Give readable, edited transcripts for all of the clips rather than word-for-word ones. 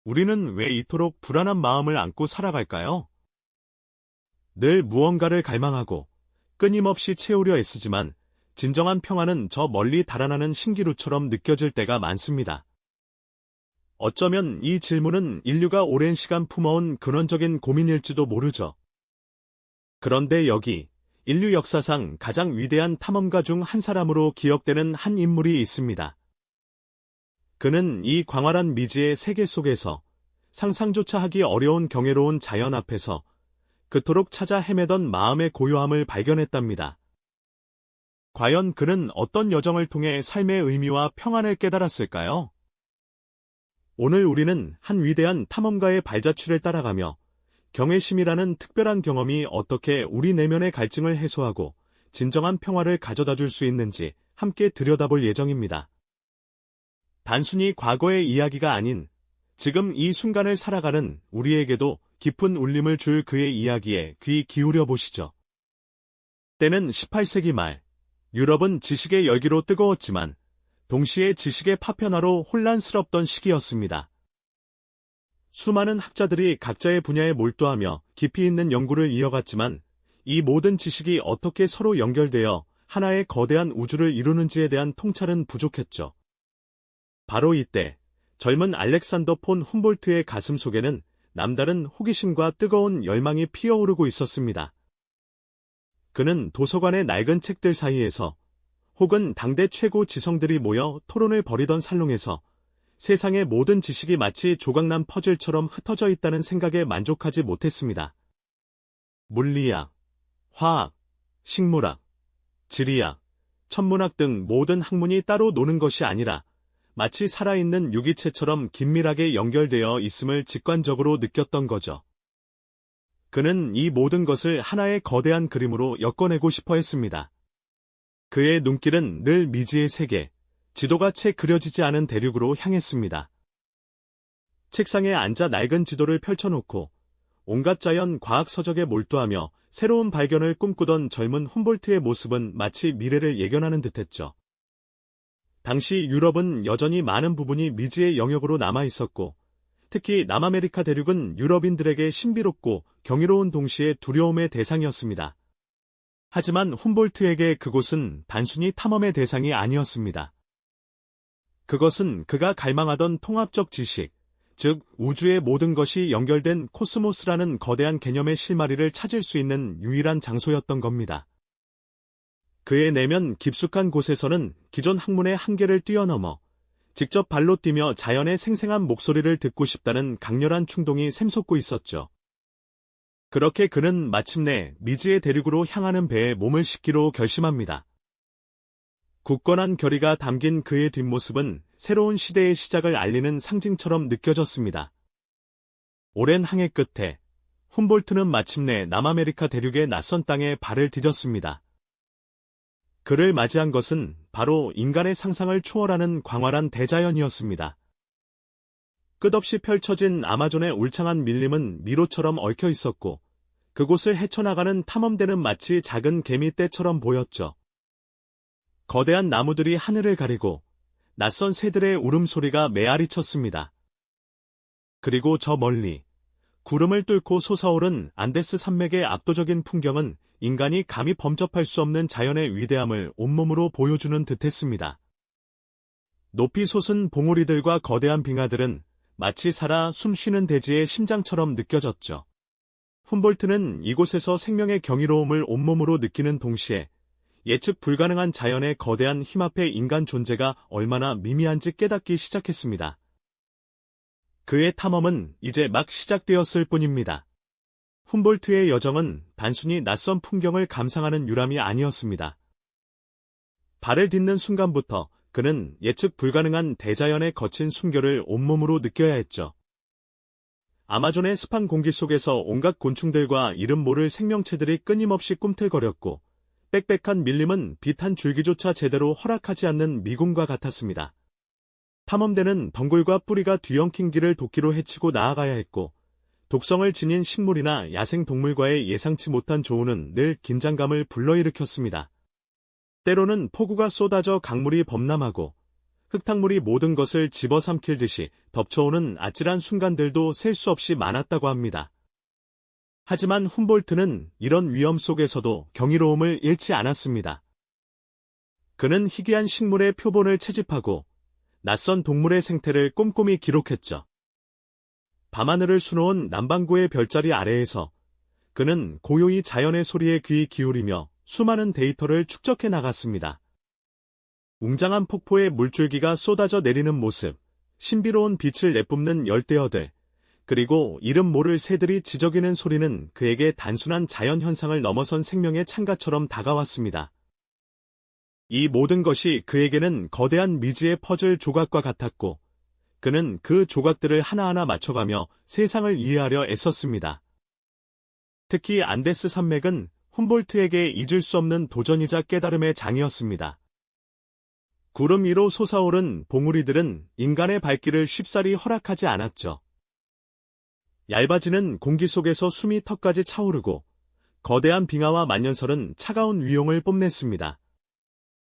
우리는 왜 이토록 불안한 마음을 안고 살아갈까요? 늘 무언가를 갈망하고 끊임없이 채우려 애쓰지만 진정한 평화는 저 멀리 달아나는 신기루처럼 느껴질 때가 많습니다. 어쩌면 이 질문은 인류가 오랜 시간 품어온 근원적인 고민일지도 모르죠. 그런데 여기 인류 역사상 가장 위대한 탐험가 중 한 사람으로 기억되는 한 인물이 있습니다. 그는 이 광활한 미지의 세계 속에서 상상조차 하기 어려운 경이로운 자연 앞에서 그토록 찾아 헤매던 마음의 고요함을 발견했답니다. 과연 그는 어떤 여정을 통해 삶의 의미와 평안을 깨달았을까요? 오늘 우리는 한 위대한 탐험가의 발자취를 따라가며 경외심이라는 특별한 경험이 어떻게 우리 내면의 갈증을 해소하고 진정한 평화를 가져다 줄 수 있는지 함께 들여다볼 예정입니다. 단순히 과거의 이야기가 아닌 지금 이 순간을 살아가는 우리에게도 깊은 울림을 줄 그의 이야기에 귀 기울여 보시죠. 때는 18세기 말, 유럽은 지식의 열기로 뜨거웠지만 동시에 지식의 파편화로 혼란스럽던 시기였습니다. 수많은 학자들이 각자의 분야에 몰두하며 깊이 있는 연구를 이어갔지만 이 모든 지식이 어떻게 서로 연결되어 하나의 거대한 우주를 이루는지에 대한 통찰은 부족했죠. 바로 이때 젊은 알렉산더 폰 훔볼트의 가슴 속에는 남다른 호기심과 뜨거운 열망이 피어오르고 있었습니다. 그는 도서관의 낡은 책들 사이에서 혹은 당대 최고 지성들이 모여 토론을 벌이던 살롱에서 세상의 모든 지식이 마치 조각난 퍼즐처럼 흩어져 있다는 생각에 만족하지 못했습니다. 물리학, 화학, 식물학, 지리학, 천문학 등 모든 학문이 따로 노는 것이 아니라 마치 살아있는 유기체처럼 긴밀하게 연결되어 있음을 직관적으로 느꼈던 거죠. 그는 이 모든 것을 하나의 거대한 그림으로 엮어내고 싶어 했습니다. 그의 눈길은 늘 미지의 세계, 지도가 채 그려지지 않은 대륙으로 향했습니다. 책상에 앉아 낡은 지도를 펼쳐놓고 온갖 자연 과학 서적에 몰두하며 새로운 발견을 꿈꾸던 젊은 훔볼트의 모습은 마치 미래를 예견하는 듯했죠. 당시 유럽은 여전히 많은 부분이 미지의 영역으로 남아있었고 특히 남아메리카 대륙은 유럽인들에게 신비롭고 경이로운 동시에 두려움의 대상이었습니다. 하지만 훔볼트에게 그곳은 단순히 탐험의 대상이 아니었습니다. 그것은 그가 갈망하던 통합적 지식, 즉 우주의 모든 것이 연결된 코스모스라는 거대한 개념의 실마리를 찾을 수 있는 유일한 장소였던 겁니다. 그의 내면 깊숙한 곳에서는 기존 학문의 한계를 뛰어넘어 직접 발로 뛰며 자연의 생생한 목소리를 듣고 싶다는 강렬한 충동이 샘솟고 있었죠. 그렇게 그는 마침내 미지의 대륙으로 향하는 배에 몸을 싣기로 결심합니다. 굳건한 결의가 담긴 그의 뒷모습은 새로운 시대의 시작을 알리는 상징처럼 느껴졌습니다. 오랜 항해 끝에 훔볼트는 마침내 남아메리카 대륙의 낯선 땅에 발을 디뎠습니다. 그를 맞이한 것은 바로 인간의 상상을 초월하는 광활한 대자연이었습니다. 끝없이 펼쳐진 아마존의 울창한 밀림은 미로처럼 얽혀 있었고 그곳을 헤쳐나가는 탐험대는 마치 작은 개미떼처럼 보였죠. 거대한 나무들이 하늘을 가리고 낯선 새들의 울음소리가 메아리쳤습니다. 그리고 저 멀리 구름을 뚫고 솟아오른 안데스 산맥의 압도적인 풍경은 인간이 감히 범접할 수 없는 자연의 위대함을 온몸으로 보여주는 듯했습니다. 높이 솟은 봉우리들과 거대한 빙하들은 마치 살아 숨쉬는 대지의 심장처럼 느껴졌죠. 훔볼트는 이곳에서 생명의 경이로움을 온몸으로 느끼는 동시에 예측 불가능한 자연의 거대한 힘 앞에 인간 존재가 얼마나 미미한지 깨닫기 시작했습니다. 그의 탐험은 이제 막 시작되었을 뿐입니다. 훔볼트의 여정은 단순히 낯선 풍경을 감상하는 유람이 아니었습니다. 발을 딛는 순간부터 그는 예측 불가능한 대자연의 거친 숨결을 온몸으로 느껴야 했죠. 아마존의 습한 공기 속에서 온갖 곤충들과 이름 모를 생명체들이 끊임없이 꿈틀거렸고 빽빽한 밀림은 빛 한 줄기조차 제대로 허락하지 않는 미궁과 같았습니다. 탐험대는 덩굴과 뿌리가 뒤엉킨 길을 도끼로 헤치고 나아가야 했고 독성을 지닌 식물이나 야생동물과의 예상치 못한 조우는 늘 긴장감을 불러일으켰습니다. 때로는 폭우가 쏟아져 강물이 범람하고 흙탕물이 모든 것을 집어삼킬 듯이 덮쳐오는 아찔한 순간들도 셀 수 없이 많았다고 합니다. 하지만 훔볼트는 이런 위험 속에서도 경이로움을 잃지 않았습니다. 그는 희귀한 식물의 표본을 채집하고 낯선 동물의 생태를 꼼꼼히 기록했죠. 밤하늘을 수놓은 남반구의 별자리 아래에서 그는 고요히 자연의 소리에 귀 기울이며 수많은 데이터를 축적해 나갔습니다. 웅장한 폭포에 물줄기가 쏟아져 내리는 모습, 신비로운 빛을 내뿜는 열대어들, 그리고 이름 모를 새들이 지저귀는 소리는 그에게 단순한 자연 현상을 넘어선 생명의 찬가처럼 다가왔습니다. 이 모든 것이 그에게는 거대한 미지의 퍼즐 조각과 같았고, 그는 그 조각들을 하나하나 맞춰가며 세상을 이해하려 애썼습니다. 특히 안데스 산맥은 훔볼트에게 잊을 수 없는 도전이자 깨달음의 장이었습니다. 구름 위로 솟아오른 봉우리들은 인간의 발길을 쉽사리 허락하지 않았죠. 얇아지는 공기 속에서 숨이 턱까지 차오르고 거대한 빙하와 만년설은 차가운 위용을 뽐냈습니다.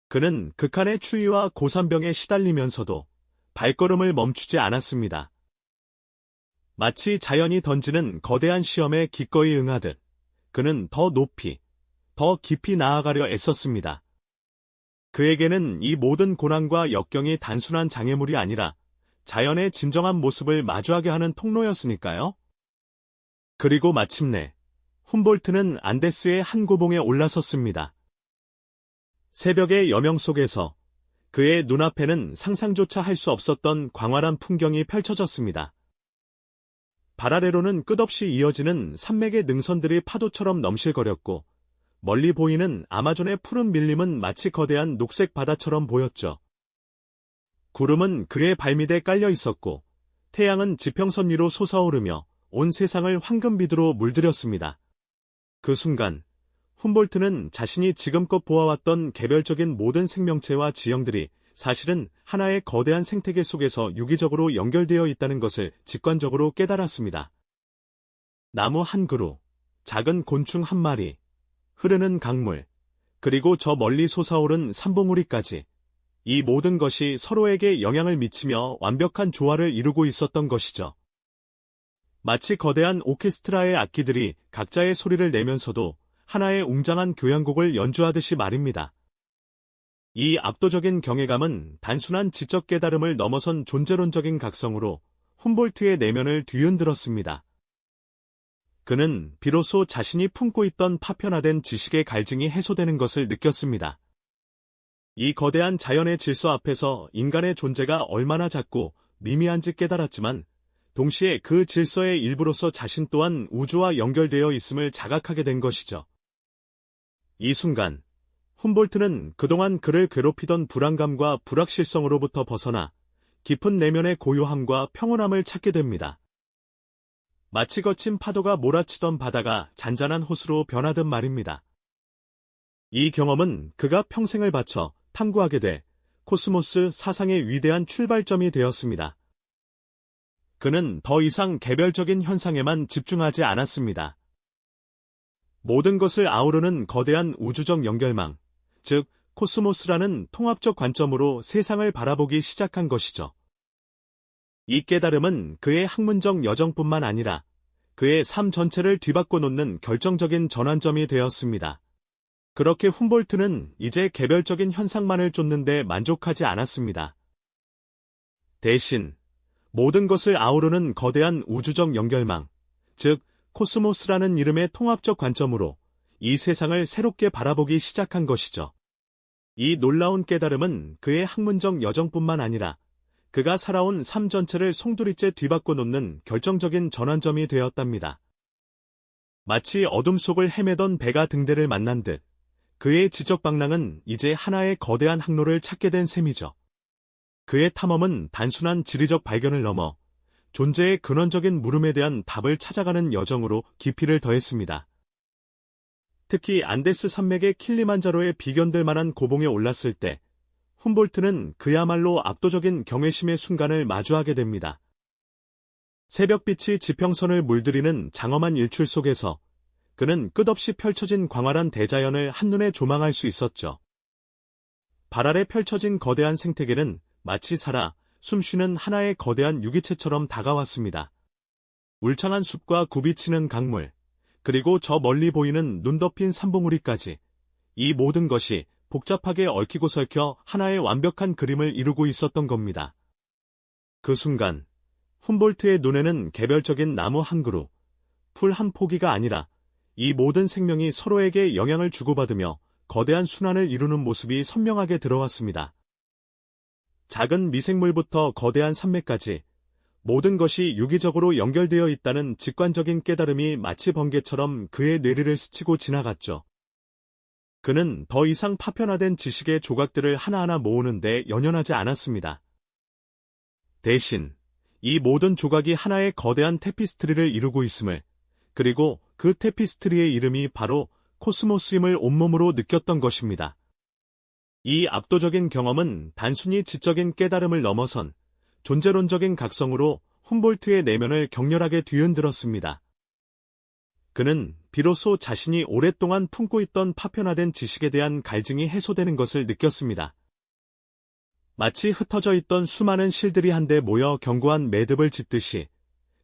그는 극한의 추위와 고산병에 시달리면서도 발걸음을 멈추지 않았습니다. 마치 자연이 던지는 거대한 시험에 기꺼이 응하듯 그는 더 높이, 더 깊이 나아가려 애썼습니다. 그에게는 이 모든 고난과 역경이 단순한 장애물이 아니라 자연의 진정한 모습을 마주하게 하는 통로였으니까요. 그리고 마침내 훔볼트는 안데스의 한 고봉에 올라섰습니다. 새벽의 여명 속에서 그의 눈앞에는 상상조차 할 수 없었던 광활한 풍경이 펼쳐졌습니다. 발 아래로는 끝없이 이어지는 산맥의 능선들이 파도처럼 넘실거렸고 멀리 보이는 아마존의 푸른 밀림은 마치 거대한 녹색 바다처럼 보였죠. 구름은 그의 발밑에 깔려 있었고 태양은 지평선 위로 솟아오르며 온 세상을 황금빛으로 물들였습니다. 그 순간 훔볼트는 자신이 지금껏 보아왔던 개별적인 모든 생명체와 지형들이 사실은 하나의 거대한 생태계 속에서 유기적으로 연결되어 있다는 것을 직관적으로 깨달았습니다. 나무 한 그루, 작은 곤충 한 마리, 흐르는 강물, 그리고 저 멀리 솟아오른 산봉우리까지 이 모든 것이 서로에게 영향을 미치며 완벽한 조화를 이루고 있었던 것이죠. 마치 거대한 오케스트라의 악기들이 각자의 소리를 내면서도 하나의 웅장한 교향곡을 연주하듯이 말입니다. 이 압도적인 경외감은 단순한 지적 깨달음을 넘어선 존재론적인 각성으로 훔볼트의 내면을 뒤흔들었습니다. 그는 비로소 자신이 품고 있던 파편화된 지식의 갈증이 해소되는 것을 느꼈습니다. 이 거대한 자연의 질서 앞에서 인간의 존재가 얼마나 작고 미미한지 깨달았지만 동시에 그 질서의 일부로서 자신 또한 우주와 연결되어 있음을 자각하게 된 것이죠. 이 순간 훔볼트는 그동안 그를 괴롭히던 불안감과 불확실성으로부터 벗어나 깊은 내면의 고요함과 평온함을 찾게 됩니다. 마치 거친 파도가 몰아치던 바다가 잔잔한 호수로 변하듯 말입니다. 이 경험은 그가 평생을 바쳐 탐구하게 돼 코스모스 사상의 위대한 출발점이 되었습니다. 그는 더 이상 개별적인 현상에만 집중하지 않았습니다. 모든 것을 아우르는 거대한 우주적 연결망, 즉 코스모스라는 통합적 관점으로 세상을 바라보기 시작한 것이죠. 이 깨달음은 그의 학문적 여정뿐만 아니라 그의 삶 전체를 뒤바꿔 놓는 결정적인 전환점이 되었습니다. 그렇게 훔볼트는 이제 개별적인 현상만을 쫓는데 만족하지 않았습니다. 대신 모든 것을 아우르는 거대한 우주적 연결망, 즉 코스모스라는 이름의 통합적 관점으로 이 세상을 새롭게 바라보기 시작한 것이죠. 이 놀라운 깨달음은 그의 학문적 여정뿐만 아니라 그가 살아온 삶 전체를 송두리째 뒤바꿔 놓는 결정적인 전환점이 되었답니다. 마치 어둠 속을 헤매던 배가 등대를 만난 듯 그의 지적 방랑은 이제 하나의 거대한 항로를 찾게 된 셈이죠. 그의 탐험은 단순한 지리적 발견을 넘어 존재의 근원적인 물음에 대한 답을 찾아가는 여정으로 깊이를 더했습니다. 특히 안데스 산맥의 킬리만자로에 비견될 만한 고봉에 올랐을 때 훔볼트는 그야말로 압도적인 경외심의 순간을 마주하게 됩니다. 새벽빛이 지평선을 물들이는 장엄한 일출 속에서 그는 끝없이 펼쳐진 광활한 대자연을 한눈에 조망할 수 있었죠. 발 아래 펼쳐진 거대한 생태계는 마치 살아 숨쉬는 하나의 거대한 유기체처럼 다가왔습니다. 울창한 숲과 굽이치는 강물, 그리고 저 멀리 보이는 눈 덮인 산봉우리까지 이 모든 것이 복잡하게 얽히고 설켜 하나의 완벽한 그림을 이루고 있었던 겁니다. 그 순간 훔볼트의 눈에는 개별적인 나무 한 그루, 풀 한 포기가 아니라 이 모든 생명이 서로에게 영향을 주고받으며 거대한 순환을 이루는 모습이 선명하게 들어왔습니다. 작은 미생물부터 거대한 산맥까지 모든 것이 유기적으로 연결되어 있다는 직관적인 깨달음이 마치 번개처럼 그의 뇌리를 스치고 지나갔죠. 그는 더 이상 파편화된 지식의 조각들을 하나하나 모으는 데 연연하지 않았습니다. 대신 이 모든 조각이 하나의 거대한 테피스트리를 이루고 있음을, 그리고 그 테피스트리의 이름이 바로 코스모스임을 온몸으로 느꼈던 것입니다. 이 압도적인 경험은 단순히 지적인 깨달음을 넘어선 존재론적인 각성으로 훔볼트의 내면을 격렬하게 뒤흔들었습니다. 그는 비로소 자신이 오랫동안 품고 있던 파편화된 지식에 대한 갈증이 해소되는 것을 느꼈습니다. 마치 흩어져 있던 수많은 실들이 한데 모여 견고한 매듭을 짓듯이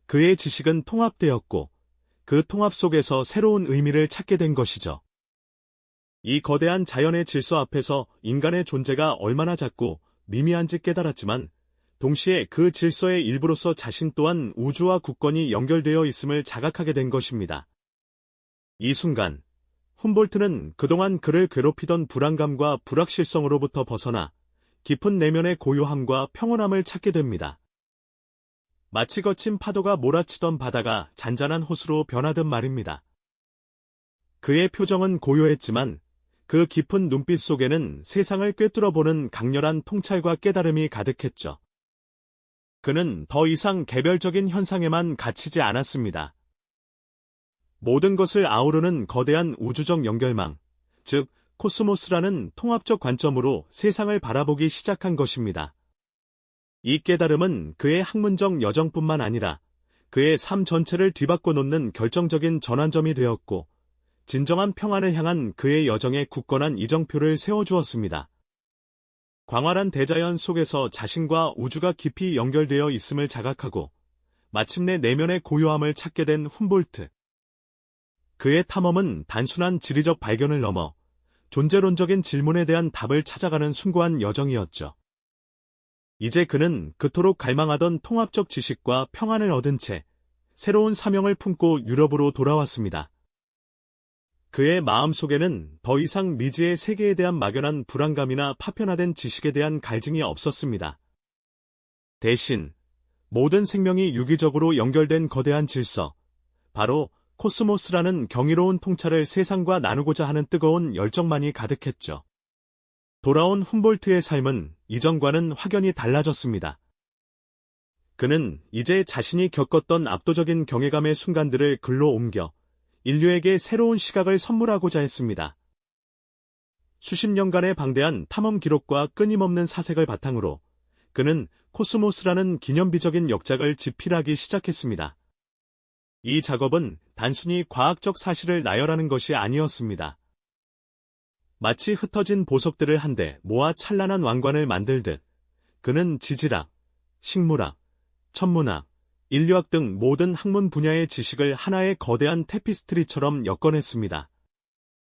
그의 지식은 통합되었고 그 통합 속에서 새로운 의미를 찾게 된 것이죠. 이 거대한 자연의 질서 앞에서 인간의 존재가 얼마나 작고 미미한지 깨달았지만 동시에 그 질서의 일부로서 자신 또한 우주와 굳건히 연결되어 있음을 자각하게 된 것입니다. 이 순간 훔볼트는 그동안 그를 괴롭히던 불안감과 불확실성으로부터 벗어나 깊은 내면의 고요함과 평온함을 찾게 됩니다. 마치 거친 파도가 몰아치던 바다가 잔잔한 호수로 변하듯 말입니다. 그의 표정은 고요했지만 그 깊은 눈빛 속에는 세상을 꿰뚫어보는 강렬한 통찰과 깨달음이 가득했죠. 그는 더 이상 개별적인 현상에만 갇히지 않았습니다. 모든 것을 아우르는 거대한 우주적 연결망, 즉 코스모스라는 통합적 관점으로 세상을 바라보기 시작한 것입니다. 이 깨달음은 그의 학문적 여정뿐만 아니라 그의 삶 전체를 뒤바꿔 놓는 결정적인 전환점이 되었고, 진정한 평안을 향한 그의 여정에 굳건한 이정표를 세워주었습니다. 광활한 대자연 속에서 자신과 우주가 깊이 연결되어 있음을 자각하고 마침내 내면의 고요함을 찾게 된 훔볼트. 그의 탐험은 단순한 지리적 발견을 넘어 존재론적인 질문에 대한 답을 찾아가는 숭고한 여정이었죠. 이제 그는 그토록 갈망하던 통합적 지식과 평안을 얻은 채 새로운 사명을 품고 유럽으로 돌아왔습니다. 그의 마음속에는 더 이상 미지의 세계에 대한 막연한 불안감이나 파편화된 지식에 대한 갈증이 없었습니다. 대신 모든 생명이 유기적으로 연결된 거대한 질서, 바로 코스모스라는 경이로운 통찰을 세상과 나누고자 하는 뜨거운 열정만이 가득했죠. 돌아온 훔볼트의 삶은 이전과는 확연히 달라졌습니다. 그는 이제 자신이 겪었던 압도적인 경외감의 순간들을 글로 옮겨 인류에게 새로운 시각을 선물하고자 했습니다. 수십 년간의 방대한 탐험 기록과 끊임없는 사색을 바탕으로 그는 코스모스라는 기념비적인 역작을 집필하기 시작했습니다. 이 작업은 단순히 과학적 사실을 나열하는 것이 아니었습니다. 마치 흩어진 보석들을 한데 모아 찬란한 왕관을 만들듯 그는 지질학, 식물학, 천문학, 인류학 등 모든 학문 분야의 지식을 하나의 거대한 테피스트리처럼 엮어냈습니다.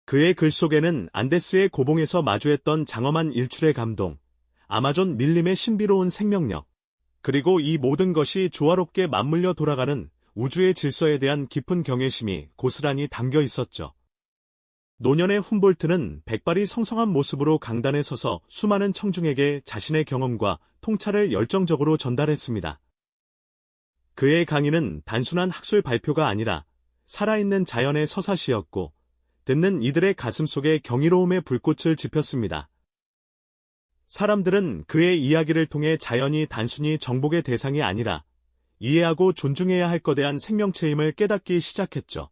그의 글 속에는 안데스의 고봉에서 마주했던 장엄한 일출의 감동, 아마존 밀림의 신비로운 생명력, 그리고 이 모든 것이 조화롭게 맞물려 돌아가는 우주의 질서에 대한 깊은 경외심이 고스란히 담겨 있었죠. 노년의 훔볼트는 백발이 성성한 모습으로 강단에 서서 수많은 청중에게 자신의 경험과 통찰을 열정적으로 전달했습니다. 그의 강의는 단순한 학술 발표가 아니라 살아있는 자연의 서사시였고, 듣는 이들의 가슴 속에 경이로움의 불꽃을 지폈습니다. 사람들은 그의 이야기를 통해 자연이 단순히 정복의 대상이 아니라 이해하고 존중해야 할 거대한 생명체임을 깨닫기 시작했죠.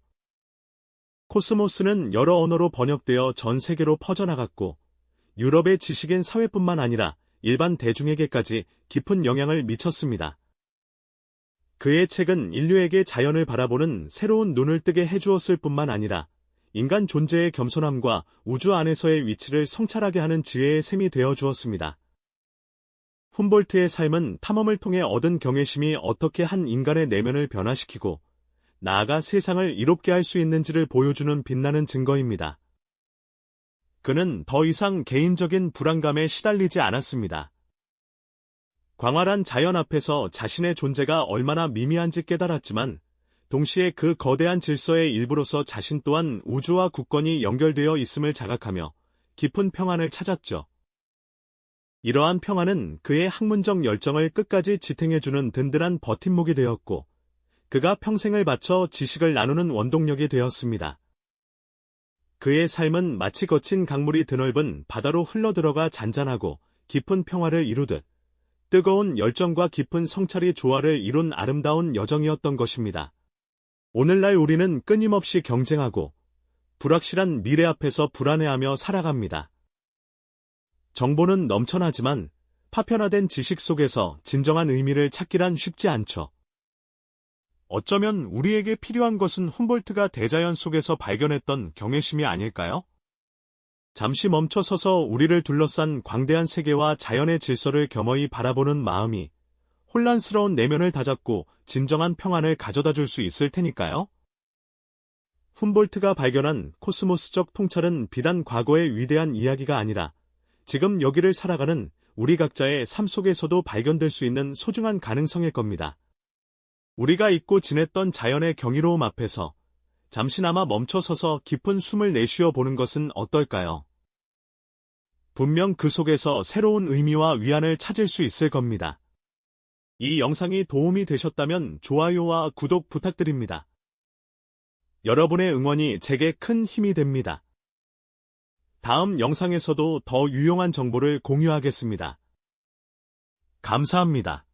코스모스는 여러 언어로 번역되어 전 세계로 퍼져나갔고, 유럽의 지식인 사회뿐만 아니라 일반 대중에게까지 깊은 영향을 미쳤습니다. 그의 책은 인류에게 자연을 바라보는 새로운 눈을 뜨게 해주었을 뿐만 아니라 인간 존재의 겸손함과 우주 안에서의 위치를 성찰하게 하는 지혜의 샘이 되어 주었습니다. 훔볼트의 삶은 탐험을 통해 얻은 경외심이 어떻게 한 인간의 내면을 변화시키고 나아가 세상을 이롭게 할 수 있는지를 보여주는 빛나는 증거입니다. 그는 더 이상 개인적인 불안감에 시달리지 않았습니다. 광활한 자연 앞에서 자신의 존재가 얼마나 미미한지 깨달았지만 동시에 그 거대한 질서의 일부로서 자신 또한 우주와 굳건히 연결되어 있음을 자각하며 깊은 평안을 찾았죠. 이러한 평안은 그의 학문적 열정을 끝까지 지탱해주는 든든한 버팀목이 되었고 그가 평생을 바쳐 지식을 나누는 원동력이 되었습니다. 그의 삶은 마치 거친 강물이 드넓은 바다로 흘러들어가 잔잔하고 깊은 평화를 이루듯 뜨거운 열정과 깊은 성찰이 조화를 이룬 아름다운 여정이었던 것입니다. 오늘날 우리는 끊임없이 경쟁하고 불확실한 미래 앞에서 불안해하며 살아갑니다. 정보는 넘쳐나지만 파편화된 지식 속에서 진정한 의미를 찾기란 쉽지 않죠. 어쩌면 우리에게 필요한 것은 훔볼트가 대자연 속에서 발견했던 경외심이 아닐까요? 잠시 멈춰서서 우리를 둘러싼 광대한 세계와 자연의 질서를 겸허히 바라보는 마음이 혼란스러운 내면을 다잡고 진정한 평안을 가져다 줄 수 있을 테니까요. 훔볼트가 발견한 코스모스적 통찰은 비단 과거의 위대한 이야기가 아니라 지금 여기를 살아가는 우리 각자의 삶 속에서도 발견될 수 있는 소중한 가능성일 겁니다. 우리가 잊고 지냈던 자연의 경이로움 앞에서 잠시나마 멈춰서서 깊은 숨을 내쉬어 보는 것은 어떨까요? 분명 그 속에서 새로운 의미와 위안을 찾을 수 있을 겁니다. 이 영상이 도움이 되셨다면 좋아요와 구독 부탁드립니다. 여러분의 응원이 제게 큰 힘이 됩니다. 다음 영상에서도 더 유용한 정보를 공유하겠습니다. 감사합니다.